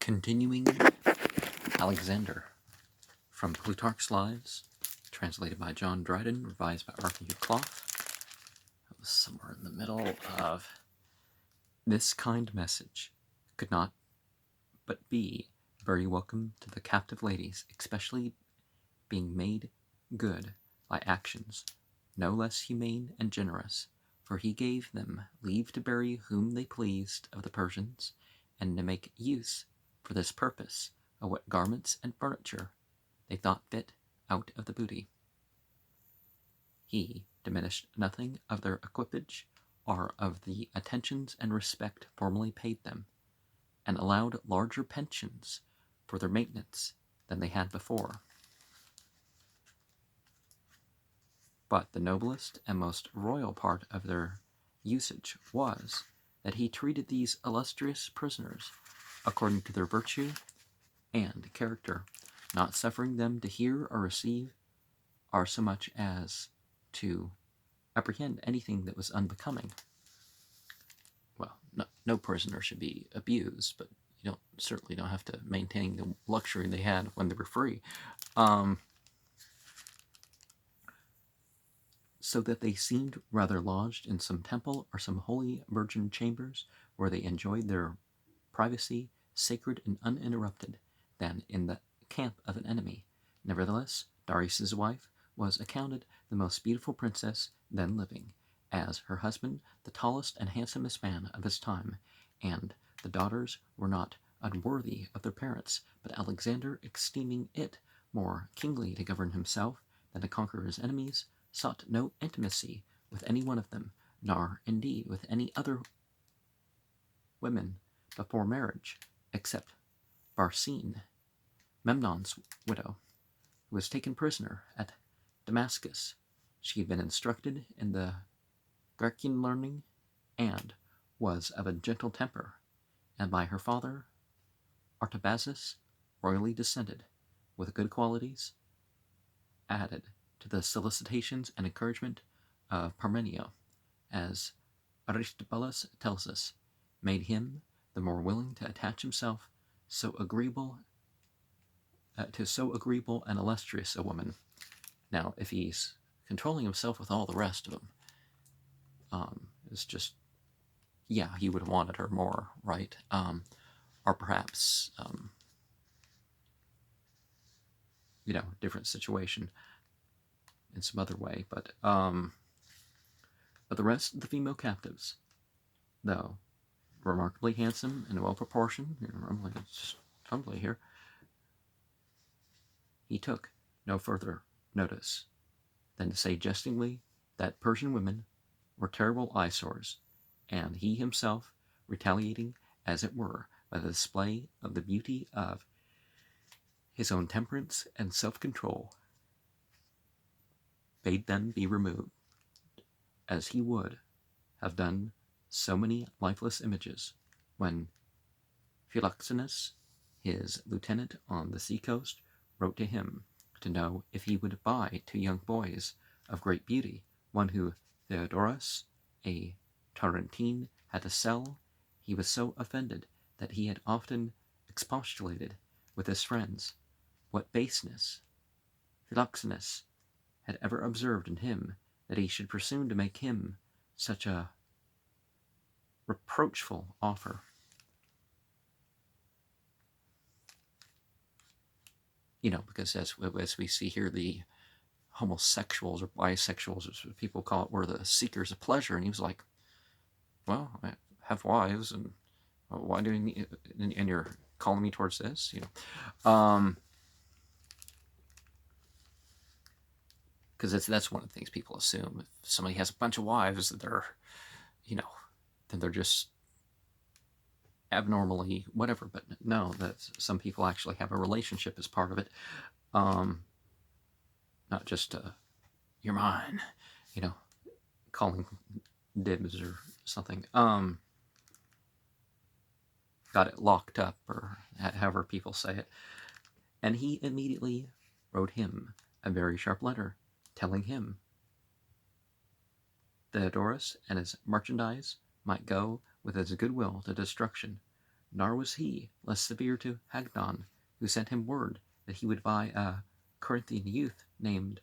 Continuing Alexander from Plutarch's Lives, translated by John Dryden, revised by Hugh Clough. That was somewhere in the middle of this kind message could not but be very welcome to the captive ladies, especially being made good by actions no less humane and generous, for he gave them leave to bury whom they pleased of the Persians, and to make use for this purpose of what garments and furniture they thought fit out of the booty. He diminished nothing of their equipage or of the attentions and respect formerly paid them, and allowed larger pensions for their maintenance than they had before. But the noblest and most royal part of their usage was that he treated these illustrious prisoners according to their virtue and character, not suffering them to hear or receive, or so much as to apprehend anything that was unbecoming. Well, no prisoner should be abused, but you certainly don't have to maintain the luxury they had when they were free. So that they seemed rather lodged in some temple or some holy virgin chambers, where they enjoyed their privacy sacred and uninterrupted, than in the camp of an enemy. Nevertheless, Darius's wife was accounted the most beautiful princess then living, as her husband the tallest and handsomest man of his time, and the daughters were not unworthy of their parents, but Alexander, esteeming it more kingly to govern himself than to conquer his enemies, sought no intimacy with any one of them, nor indeed with any other women before marriage, except Barsine, Memnon's widow, who was taken prisoner at Damascus. She had been instructed in the Grecian learning, and was of a gentle temper, and by her father Artabazus royally descended, with good qualities added to the solicitations and encouragement of Parmenio, as Aristobulus tells us, made him the more willing to attach himself to so agreeable and illustrious a woman. Now, if he's controlling himself with all the rest of them, it's just, yeah, he would have wanted her more, right? Or perhaps, different situation in some other way. But the rest of the female captives, though remarkably handsome and well proportioned, totally here, he took no further notice than to say jestingly that Persian women were terrible eyesores, and he himself, retaliating, as it were, by the display of the beauty of his own temperance and self-control, bade them be removed, as he would have done so many lifeless images, when Philoxenus, his lieutenant on the sea-coast, wrote to him to know if he would buy 2 young boys of great beauty, one who Theodorus, a Tarentine, had to sell. He was so offended that he had often expostulated with his friends what baseness Philoxenus had ever observed in him, that he should presume to make him such a reproachful offer. Because as we see here, the homosexuals or bisexuals, as people call it, were the seekers of pleasure, and he was like, well, I have wives, and why do you need, and you're calling me towards this, because that's one of the things people assume. If somebody has a bunch of wives, that they're, then they're just abnormally whatever. But no, that some people actually have a relationship as part of it, not just you're mine, calling dibs or something. Got it locked up, or however people say it. And he immediately wrote him a very sharp letter, telling him Theodorus and his merchandise might go with his goodwill to destruction, nor was he less severe to Hagnon, who sent him word that he would buy a Corinthian youth named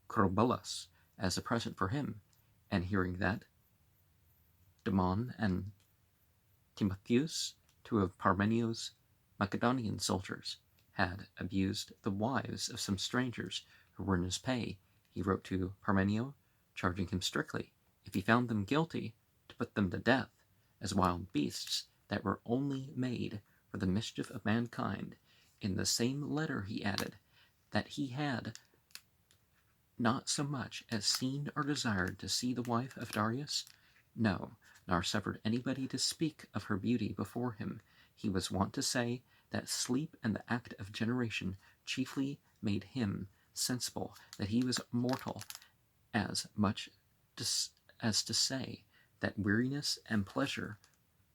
Corobulus as a present for him, and hearing that Damon and Timotheus, two of Parmenio's Macedonian soldiers, had abused the wives of some strangers who were in his pay, he wrote to Parmenio, charging him strictly, if he found them guilty, to put them to death, as wild beasts that were only made for the mischief of mankind. In the same letter he added that he had not so much as seen or desired to see the wife of Darius, no, nor suffered anybody to speak of her beauty before him. He was wont to say that sleep and the act of generation chiefly made him sensible that he was mortal, as much as to say that weariness and pleasure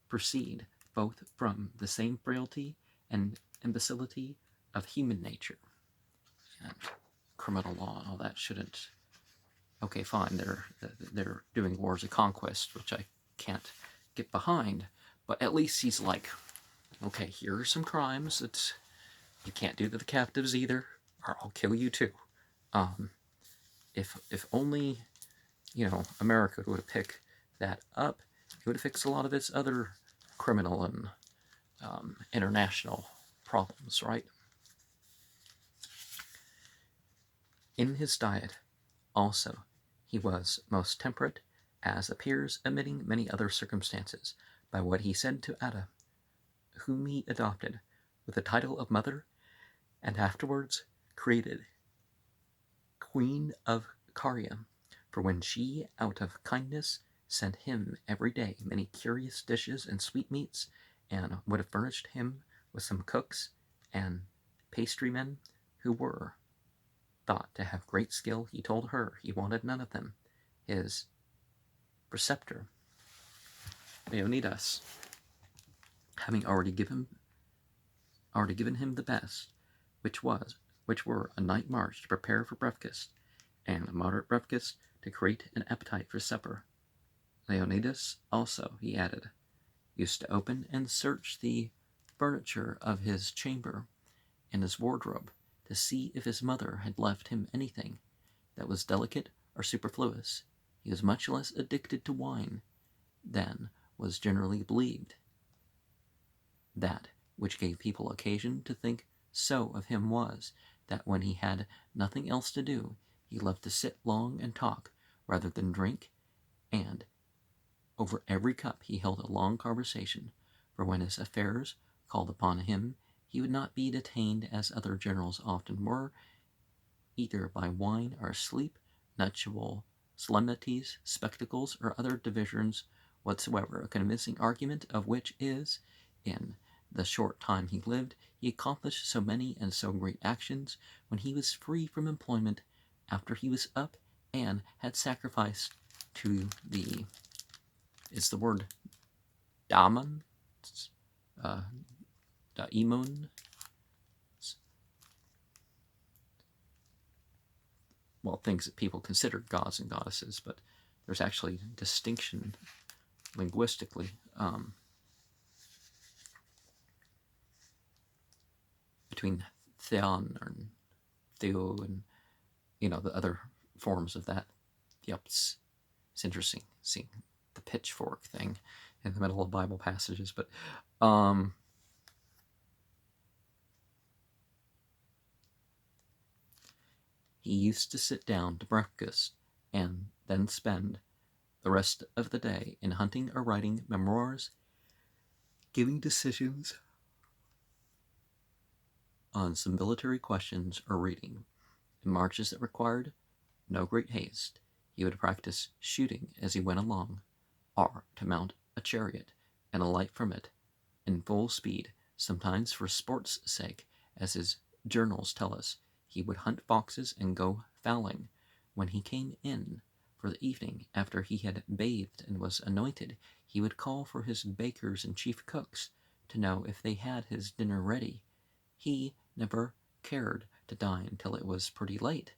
proceed both from the same frailty and imbecility of human nature. And criminal law and all that shouldn't. Okay, fine. They're doing wars of conquest, which I can't get behind. But at least he's like, okay, here are some crimes that you can't do to the captives either, or I'll kill you too. If only, America would pick that up, it would fix a lot of its other criminal and international problems, right? In his diet, also, he was most temperate, as appears, omitting many other circumstances, by what he said to Ada, whom he adopted with the title of mother, and afterwards created Queen of Caria, for when she, out of kindness, sent him every day many curious dishes and sweetmeats, and would have furnished him with some cooks and pastrymen who were thought to have great skill, he told her he wanted none of them. His preceptor, Leonidas, having already given him the best, which were a night march to prepare for breakfast, and a moderate breakfast to create an appetite for supper. Leonidas also, he added, used to open and search the furniture of his chamber and his wardrobe to see if his mother had left him anything that was delicate or superfluous. He was much less addicted to wine than was generally believed. That which gave people occasion to think so of him was, that when he had nothing else to do, he loved to sit long and talk, rather than drink, and over every cup he held a long conversation, for when his affairs called upon him, he would not be detained, as other generals often were, either by wine or sleep, nuptial solemnities, spectacles, or other diversions whatsoever. A convincing argument of which is, in the short time he lived, he accomplished so many and so great actions when he was free from employment, after he was up and had sacrificed to the, is the word daemon? Daemon? Well, things that people consider gods and goddesses, but there's actually distinction linguistically between theon and theo and the other forms of that. Yep, it's interesting seeing the pitchfork thing in the middle of Bible passages, but he used to sit down to breakfast and then spend the rest of the day in hunting or writing memoirs, giving decisions on some military questions, or reading. In marches that required no great haste, he would practice shooting as he went along, or to mount a chariot and alight from it in full speed, sometimes for sport's sake, as his journals tell us. He would hunt foxes and go fowling. When he came in for the evening, after he had bathed and was anointed, he would call for his bakers and chief cooks to know if they had his dinner ready. He never cared to dine till it was pretty late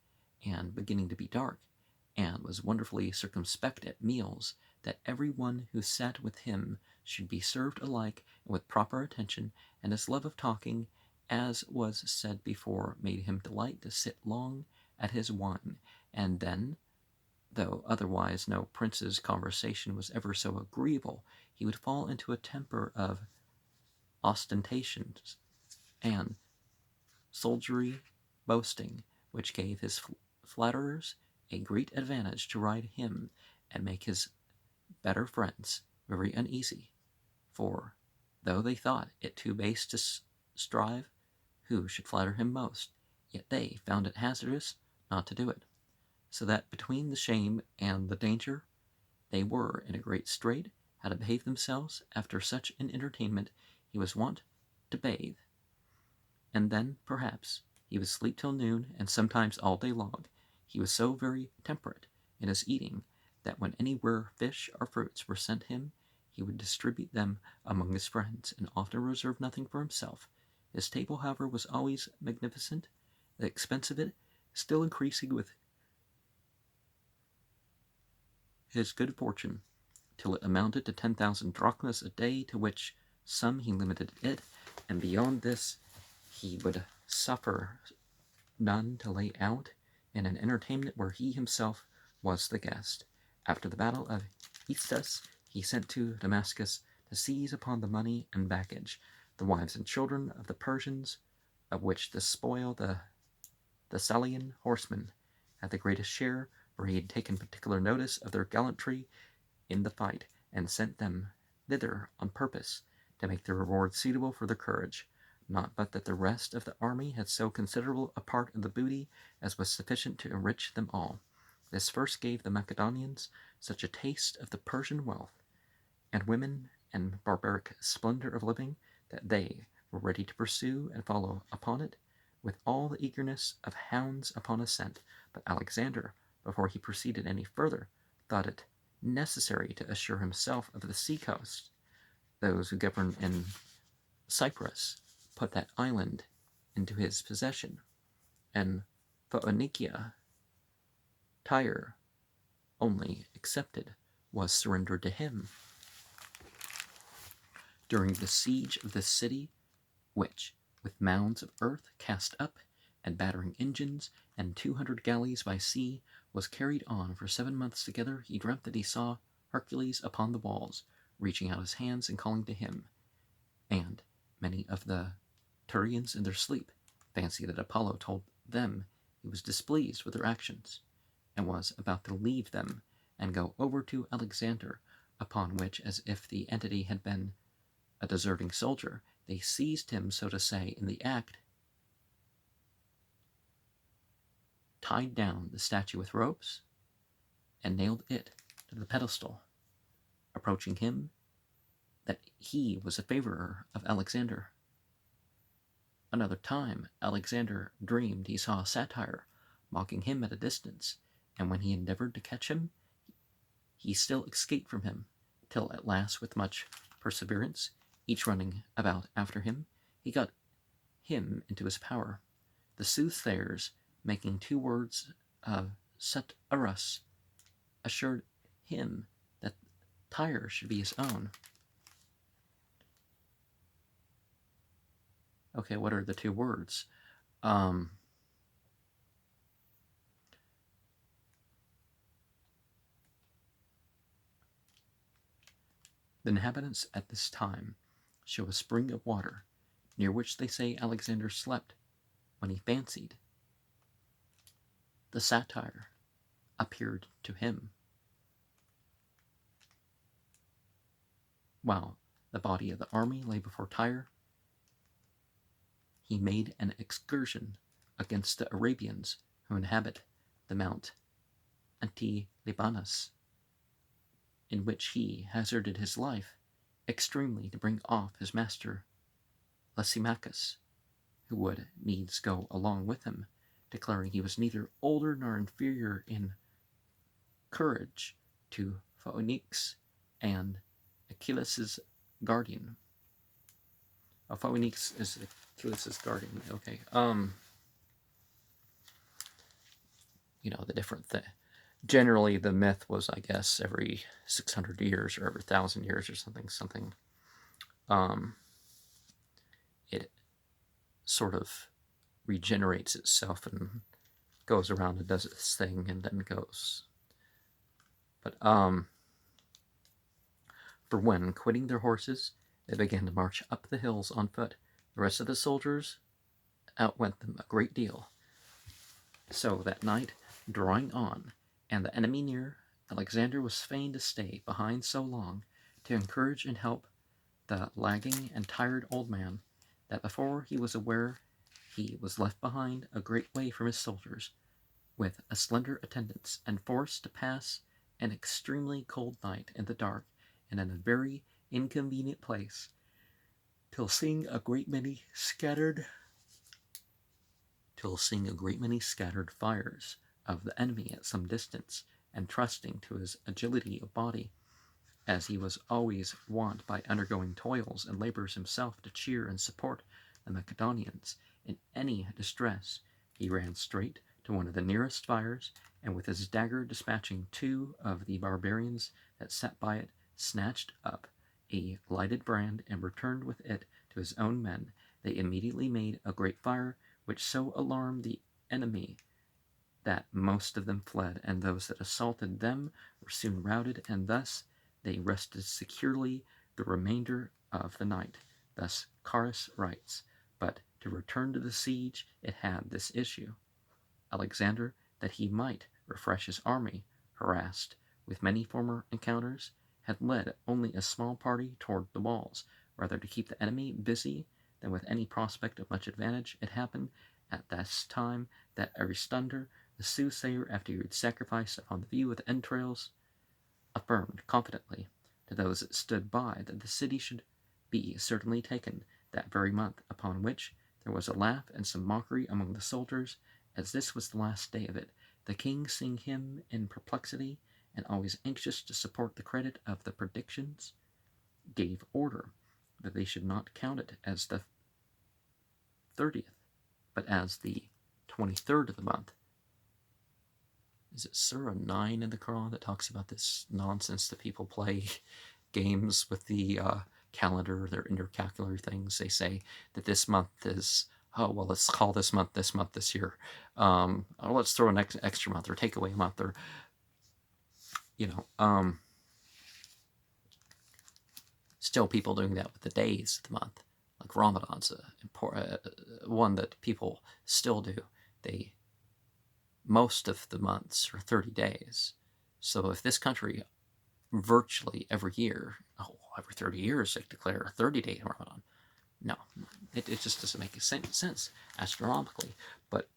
and beginning to be dark, and was wonderfully circumspect at meals, that every one who sat with him should be served alike and with proper attention, and his love of talking, as was said before, made him delight to sit long at his wine, and then, though otherwise no prince's conversation was ever so agreeable, he would fall into a temper of ostentations and soldiery boasting, which gave his flatterers a great advantage to ride him and make his better friends very uneasy, for, though they thought it too base to strive who should flatter him most, yet they found it hazardous not to do it, so that between the shame and the danger they were in a great strait how to behave themselves. After such an entertainment he was wont to bathe, and then, perhaps, he would sleep till noon, and sometimes all day long. He was so very temperate in his eating that when any rare fish or fruits were sent him, he would distribute them among his friends, and often reserved nothing for himself. His table, however, was always magnificent, the expense of it still increasing with his good fortune, till it amounted to 10,000 drachmas a day, to which sum he limited it, and beyond this he would suffer none to lay out in an entertainment where he himself was the guest. After the battle of Istus, he sent to Damascus to seize upon the money and baggage, the wives and children of the Persians, of which the spoil the Thessalian horsemen had the greatest share, for he had taken particular notice of their gallantry in the fight, and sent them thither on purpose to make their reward suitable for their courage. Not but that the rest of the army had so considerable a part of the booty as was sufficient to enrich them all. This first gave the Macedonians such a taste of the Persian wealth and women and barbaric splendor of living, that they were ready to pursue and follow upon it with all the eagerness of hounds upon a scent. But Alexander, before he proceeded any further, thought it necessary to assure himself of the sea coast. Those who governed in Cyprus put that island into his possession, and Phoenicia, Tyre only excepted, was surrendered to him. During the siege of this city, which, with mounds of earth cast up, and battering engines, and 200 galleys by sea, was carried on for 7 months together, he dreamt that he saw Hercules upon the walls, reaching out his hands and calling to him, and many of the Tyrians in their sleep fancied that Apollo told them he was displeased with their actions, and was about to leave them and go over to Alexander, upon which, as if the entity had been a deserting soldier, they seized him, so to say, in the act, tied down the statue with ropes, and nailed it to the pedestal, approaching him that he was a favorer of Alexander. Another time Alexander dreamed he saw a satyr mocking him at a distance, and when he endeavored to catch him, he still escaped from him, till at last, with much perseverance, each running about after him, he got him into his power. The soothsayers, making 2 words of Satyrus, assured him that Tyre should be his own. Okay, what are the 2 words? The inhabitants at this time show a spring of water, near which they say Alexander slept, when he fancied the satyr appeared to him, while the body of the army lay before Tyre. He made an excursion against the Arabians who inhabit the Mount Antilibanus, in which he hazarded his life extremely to bring off his master Lysimachus, who would needs go along with him, declaring he was neither older nor inferior in courage to Phoenix and Achilles' guardian. Oh, Phoenix is Achilles' guardian. Okay. The different generally the myth was, I guess, every 600 years or every 1,000 years or something. It sort of regenerates itself and goes around and does its thing and then goes. But for when, quitting their horses, they began to march up the hills on foot, the rest of the soldiers outwent them a great deal. So that night, drawing on, and the enemy near, Alexander was fain to stay behind so long, to encourage and help the lagging and tired old man, that before he was aware he was left behind a great way from his soldiers, with a slender attendance, and forced to pass an extremely cold night in the dark and in a very inconvenient place, till seeing a great many scattered fires of the enemy at some distance, and trusting to his agility of body, as he was always wont by undergoing toils and labors himself to cheer and support the Macedonians in any distress, he ran straight to one of the nearest fires, and with his dagger dispatching 2 of the barbarians that sat by it, snatched up a lighted brand and returned with it to his own men. They immediately made a great fire, which so alarmed the enemy that most of them fled, and those that assaulted them were soon routed, and thus they rested securely the remainder of the night. Thus Carus writes, but to return to the siege, it had this issue. Alexander, that he might refresh his army, harassed with many former encounters, had led only a small party toward the walls, rather to keep the enemy busy than with any prospect of much advantage. It happened at this time that Aristander, the soothsayer, after he had sacrificed upon the view of the entrails, affirmed confidently to those that stood by that the city should be certainly taken that very month, upon which there was a laugh and some mockery among the soldiers, as this was the last day of it. The king, seeing him in perplexity, and always anxious to support the credit of the predictions, gave order that they should not count it as the 30th, but as the 23rd of the month. Is it Surah 9 in the Quran that talks about this nonsense that people play games with the calendar, their intercalcular things? They say that this month is, oh, well, let's call this month this year. Oh, let's throw an extra month or take away a month, or, still people doing that with the days of the month. Like Ramadan's one that people still do. Most of the months are 30 days. So if this country virtually every year, every 30 years, they declare a 30-day Ramadan, no, it just doesn't make sense astronomically. But,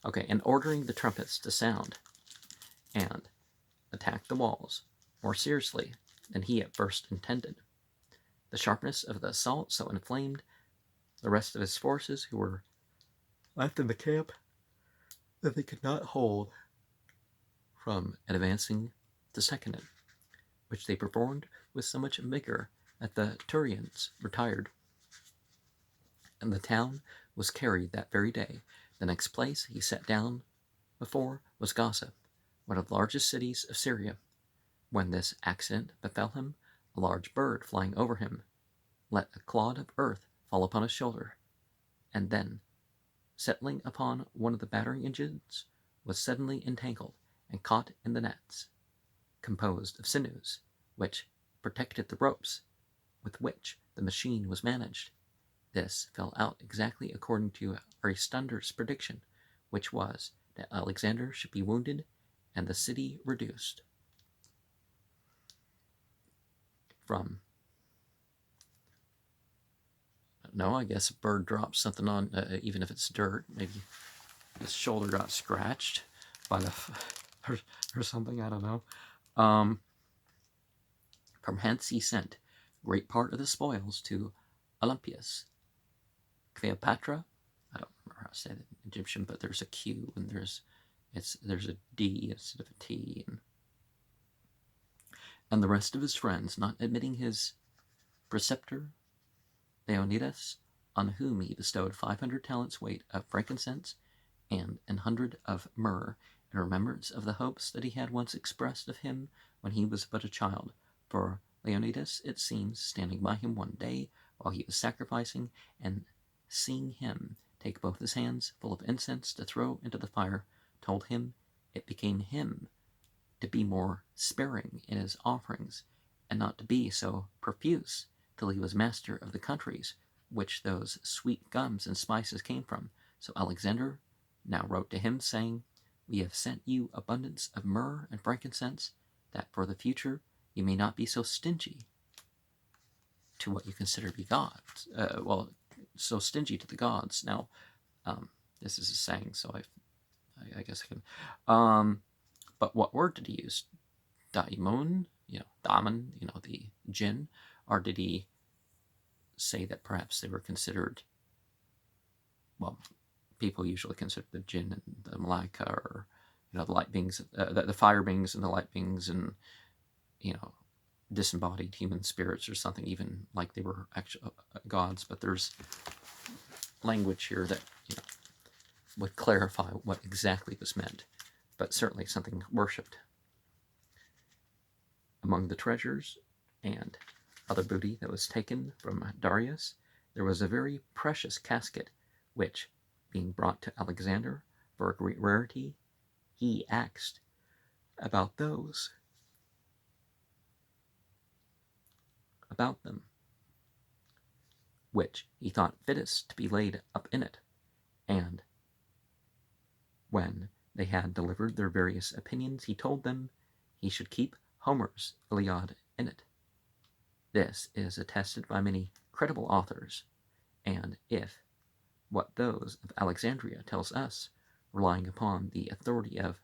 okay, and ordering the trumpets to sound and attack the walls more seriously than he at first intended. The sharpness of the assault so inflamed the rest of his forces, who were left in the camp, that they could not hold from advancing to second it, which they performed with so much vigor that the Turians retired, and the town was carried that very day. The next place he sat down before was Gaza, one of the largest cities of Syria. When this accident befell him, a large bird flying over him let a clod of earth fall upon his shoulder, and then, settling upon one of the battering engines, was suddenly entangled and caught in the nets, composed of sinews, which protected the ropes with which the machine was managed. This fell out exactly according to Aristander's prediction, which was that Alexander should be wounded and the city reduced. From no, I guess a bird drops something on, even if it's dirt. Maybe his shoulder got scratched by or something. I don't know. From hence he sent great part of the spoils to Olympias. Cleopatra, I don't remember how to say it in Egyptian, but there's a Q and there's a D instead of a T, and the rest of his friends, not admitting his preceptor Leonidas, on whom he bestowed 500 talents weight of frankincense and 100 of myrrh, in remembrance of the hopes that he had once expressed of him when he was but a child. For Leonidas, it seems, standing by him one day while he was sacrificing, and seeing him take both his hands full of incense to throw into the fire, told him it became him to be more sparing in his offerings, and not to be so profuse till he was master of the countries which those sweet gums and spices came from. So Alexander now wrote to him, saying, We have sent you abundance of myrrh and frankincense, that for the future you may not be so stingy to what you consider to be gods. So stingy to the gods. Now, this is a saying, so I guess I can. But what word did he use? Daimon, daemon, the jinn, or did he say that perhaps they were considered, well, people usually consider the jinn and the malaika, or the light beings, the fire beings and the light beings, and disembodied human spirits or something, even like they were actual gods. But there's language here that would clarify what exactly was meant, but certainly something worshipped. Among the treasures and other booty that was taken from Darius, there was a very precious casket, which, being brought to Alexander for a great rarity, he asked about them, which he thought fittest to be laid up in it. And when they had delivered their various opinions, he told them he should keep Homer's Iliad in it. This is attested by many credible authors, and if what those of Alexandria tells us, relying upon the authority of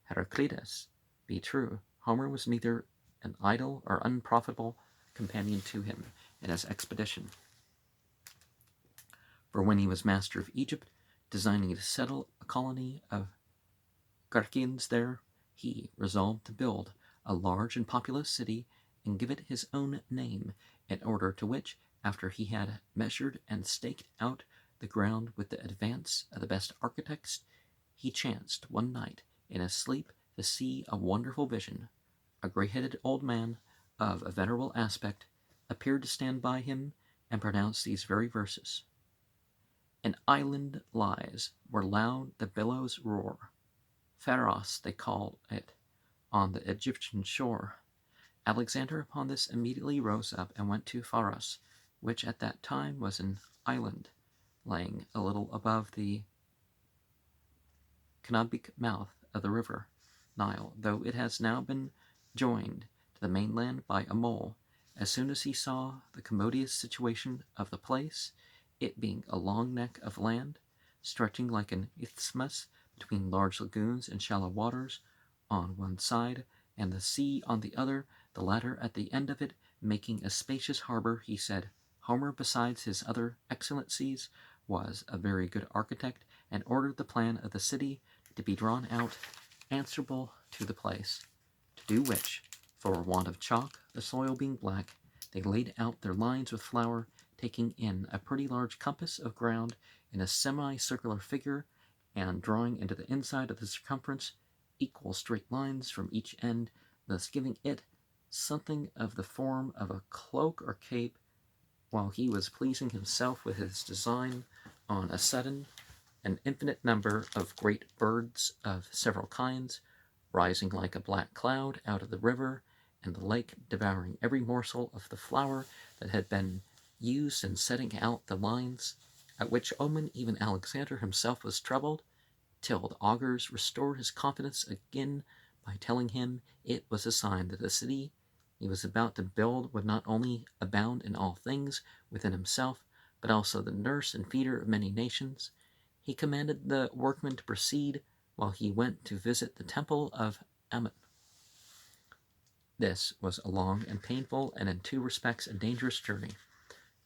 Heraclitus, be true, Homer was neither an idle or unprofitable companion to him in his expedition. For when he was master of Egypt, designing to settle a colony of Garcians there, he resolved to build a large and populous city and give it his own name, in order to which, after he had measured and staked out the ground with the advance of the best architects, he chanced one night in his sleep to see a wonderful vision. A grey-headed old man of a venerable aspect appeared to stand by him and pronounce these very verses: An island lies where loud the billows roar. Pharos they call it on the Egyptian shore. Alexander upon this immediately rose up and went to Pharos, which at that time was an island lying a little above the Canobic mouth of the river Nile, though it has now been joined to the mainland by a mole. As soon as he saw the commodious situation of the place, it being a long neck of land, stretching like an isthmus between large lagoons and shallow waters on one side, and the sea on the other, the latter at the end of it making a spacious harbor, he said, Homer, besides his other excellencies, was a very good architect, and ordered the plan of the city to be drawn out answerable to the place, to do which, for want of chalk, the soil being black, they laid out their lines with flour, taking in a pretty large compass of ground in a semicircular figure, and drawing into the inside of the circumference equal straight lines from each end, thus giving it something of the form of a cloak or cape. While he was pleasing himself with his design, on a sudden an infinite number of great birds of several kinds, rising like a black cloud out of the river and the lake, devouring every morsel of the flour that had been used in setting out the lines, at which omen even Alexander himself was troubled, till the augurs restored his confidence again by telling him it was a sign that the city he was about to build would not only abound in all things within himself, but also the nurse and feeder of many nations. He commanded the workmen to proceed while he went to visit the temple of Ammon. This was a long and painful, and in two respects a dangerous journey.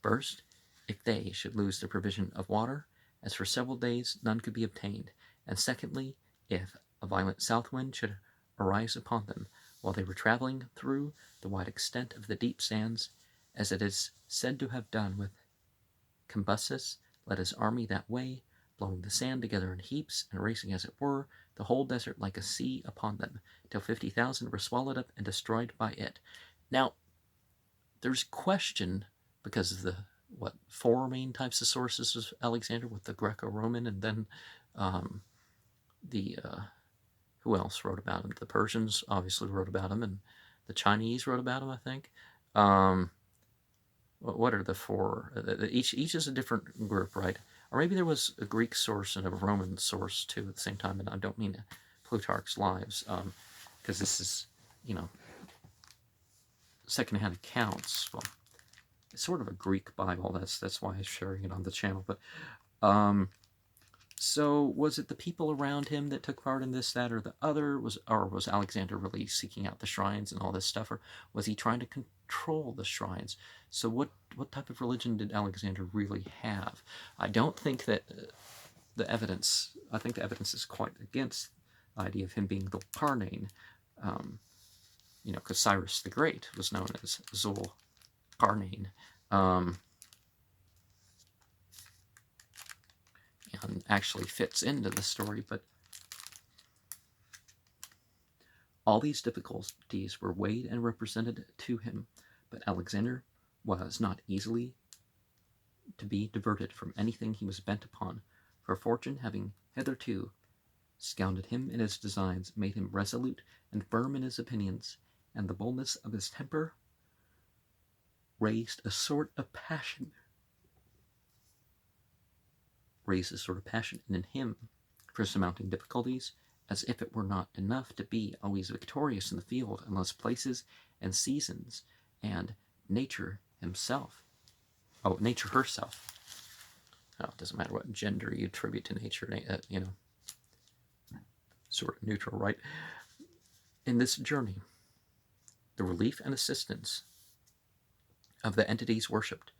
First, if they should lose the provision of water, as for several days none could be obtained, and secondly, if a violent south wind should arise upon them while they were traveling through the wide extent of the deep sands, as it is said to have done with Cambyses led his army that way, blowing the sand together in heaps, and racing, as it were, the whole desert like a sea upon them, till 50,000 were swallowed up and destroyed by it. Now, there's question because of the four main types of sources of Alexander, with the Greco-Roman, and then the who else wrote about him? The Persians obviously wrote about him, and the Chinese wrote about him, I think. What are the four? Each is a different group, right? Or maybe there was a Greek source and a Roman source too at the same time. And I don't mean Plutarch's Lives, because this is, secondhand accounts. Well, it's sort of a Greek Bible. That's why I'm sharing it on the channel. But so was it the people around him that took part in this, that, or the other? Was Alexander really seeking out the shrines and all this stuff, or was he trying to control the shrines? So what type of religion did Alexander really have? I don't think that the evidence. I think the evidence is quite against the idea of him being the Qarnain. Because Cyrus the Great was known as Zul Qarnain. And actually fits into the story, but all these difficulties were weighed and represented to him, but Alexander was not easily to be diverted from anything he was bent upon, for fortune, having hitherto scouted him in his designs, made him resolute and firm in his opinions, and the boldness of his temper raised a sort of passion in him for surmounting difficulties, as if it were not enough to be always victorious in the field, unless places and seasons and nature herself. Oh, it doesn't matter what gender you attribute to nature, sort of neutral, right? In this journey, the relief and assistance of the entities worshipped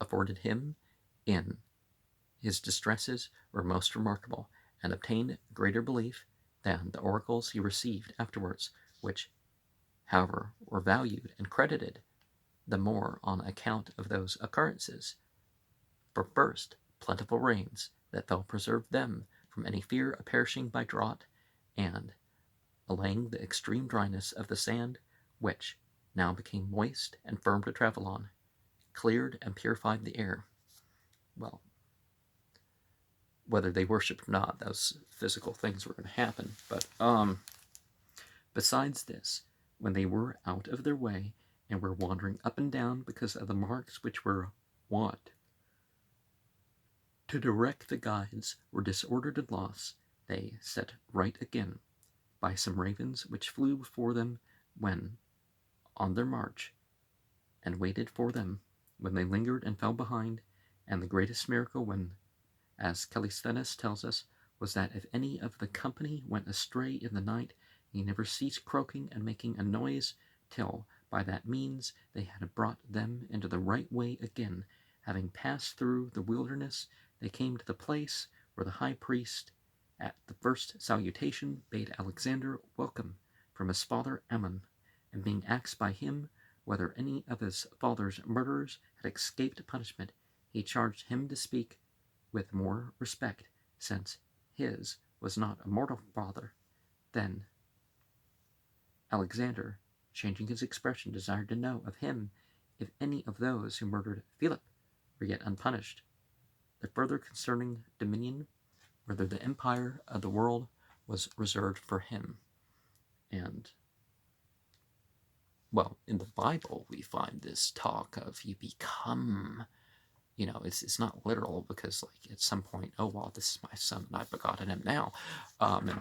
afforded him in his distresses were most remarkable, and obtained greater belief than the oracles he received afterwards, which, however, were valued and credited the more on account of those occurrences. For first, plentiful rains that fell preserved them from any fear of perishing by drought, and, allaying the extreme dryness of the sand, which now became moist and firm to travel on, cleared and purified the air. Well, whether they worshipped or not, those physical things were going to happen. But besides this, when they were out of their way and were wandering up and down because of the marks which were wont to direct the guides were disordered and lost, they set right again by some ravens which flew before them when on their march, and waited for them when they lingered and fell behind. And the greatest miracle, when, as Callisthenes tells us, was that if any of the company went astray in the night, he never ceased croaking and making a noise, till by that means they had brought them into the right way again. Having passed through the wilderness, they came to the place where the high priest, at the first salutation, bade Alexander welcome from his father Ammon, and being asked by him whether any of his father's murderers had escaped punishment, he charged him to speak with more respect, since his was not a mortal father. Then Alexander, changing his expression, desired to know of him if any of those who murdered Philip were yet unpunished, the further concerning dominion, whether the empire of the world was reserved for him. And, well, in the Bible we find this talk of you become, it's not literal, because at some point, oh, well, this is my son and I've begotten him now. And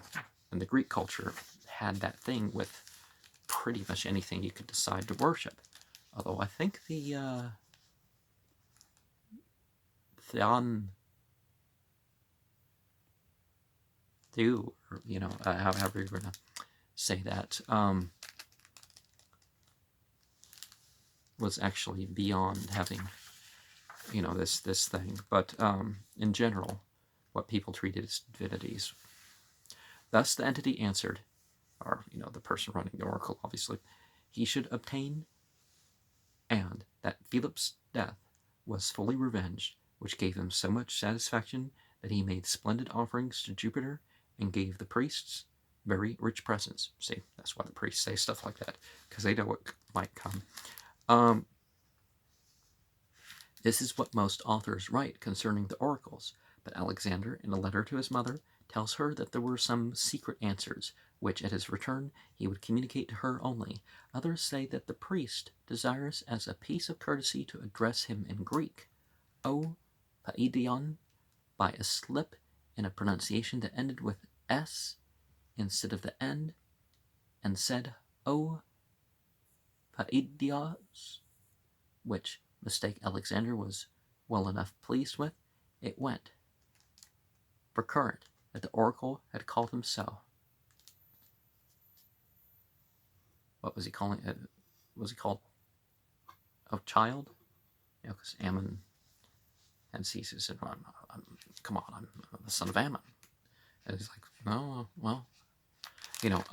the Greek culture had that thing with pretty much anything you could decide to worship. Although I think the Theon, or however you're gonna say that, was actually beyond having, this thing. But in general, what people treated as divinities. Thus the entity answered, or the person running the oracle, obviously, he should obtain, and that Philip's death was fully revenged, which gave him so much satisfaction that he made splendid offerings to Jupiter and gave the priests very rich presents. See, that's why the priests say stuff like that, because they know what might come. This is what most authors write concerning the oracles, but Alexander, in a letter to his mother, tells her that there were some secret answers, which at his return he would communicate to her only. Others say that the priest, desirous as a piece of courtesy to address him in Greek, O Paidion, by a slip in a pronunciation that ended with S instead of the N, and said O Paidios, which mistake Alexander was well enough pleased with, it went for current that the oracle had called him so. What was he calling it? Was he called a child? You know, because Ammon had ceased. Said, come on, I'm the son of Ammon. And he's like, no, well, you know,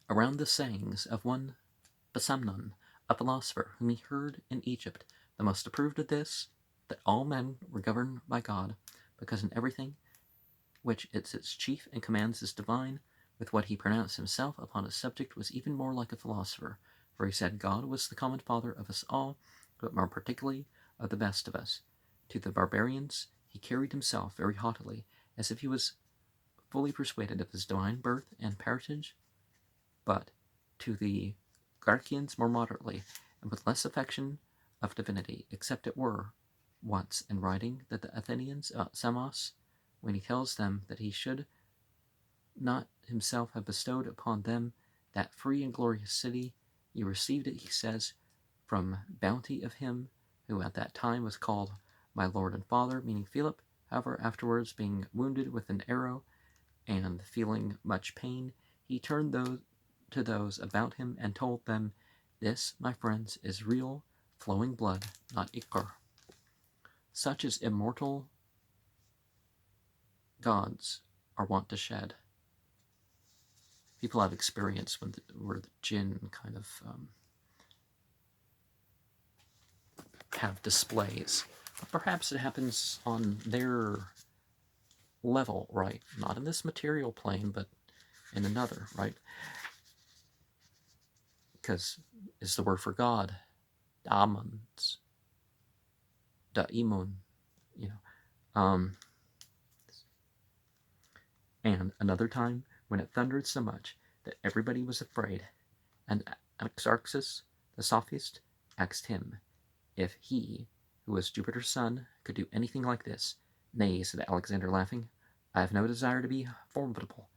around the sayings of one Basamnon, a philosopher whom he heard in Egypt, the most approved of this, that all men were governed by God, because in everything which is its chief and commands is divine, with what he pronounced himself upon a subject was even more like a philosopher, for he said God was the common father of us all, but more particularly of the best of us. To the barbarians he carried himself very haughtily, as if he was fully persuaded of his divine birth and parentage, but to the Garcians more moderately, and with less affection of divinity, except it were once in writing that the Athenians, Samos, when he tells them that he should not himself have bestowed upon them that free and glorious city, you received it, he says, from bounty of him who at that time was called my Lord and Father, meaning Philip. However, afterwards, being wounded with an arrow and feeling much pain, he turned to those about him and told them, this, my friends, is real, flowing blood, not ichor. Such as immortal gods are wont to shed. People have experience where the jinn kind of have displays. Perhaps it happens on their level, right? Not in this material plane, but in another, right? Because is the word for God, Damons, Daimon, you know. And another time when it thundered so much that everybody was afraid, and Anaxarchus, the sophist, asked him if he, who was Jupiter's son, could do anything like this. Nay, said Alexander, laughing, I have no desire to be formidable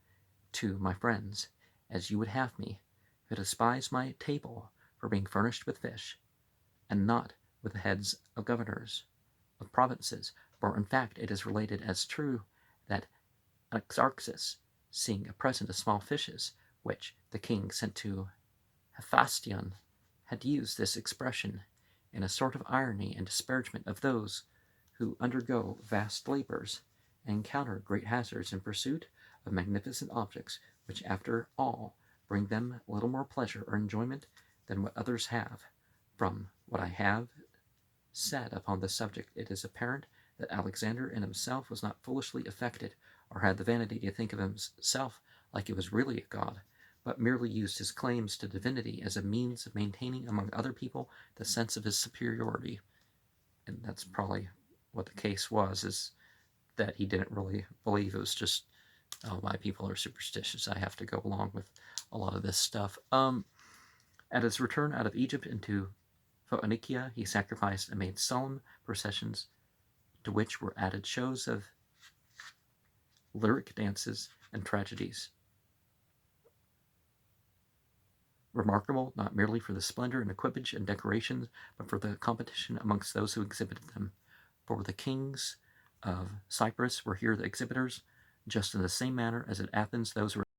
to my friends, as you would have me, who despise my table for being furnished with fish, and not with the heads of governors of provinces, for in fact it is related as true that Anaxarchus, seeing a present of small fishes, which the king sent to Hephaestion, had used this expression in a sort of irony and disparagement of those who undergo vast labors and encounter great hazards in pursuit of magnificent objects, which after all bring them little more pleasure or enjoyment than what others have. From what I have said upon this subject, it is apparent that Alexander in himself was not foolishly affected, or had the vanity to think of himself like he was really a god, but merely used his claims to divinity as a means of maintaining among other people the sense of his superiority. And that's probably what the case was, is that he didn't really believe it was just, oh, my people are superstitious, I have to go along with a lot of this stuff. At his return out of Egypt into Phoenicia, he sacrificed and made solemn processions, to which were added shows of lyric dances and tragedies, remarkable not merely for the splendor and equipage and decorations, but for the competition amongst those who exhibited them. For the kings of Cyprus were here the exhibitors, just in the same manner as at Athens those were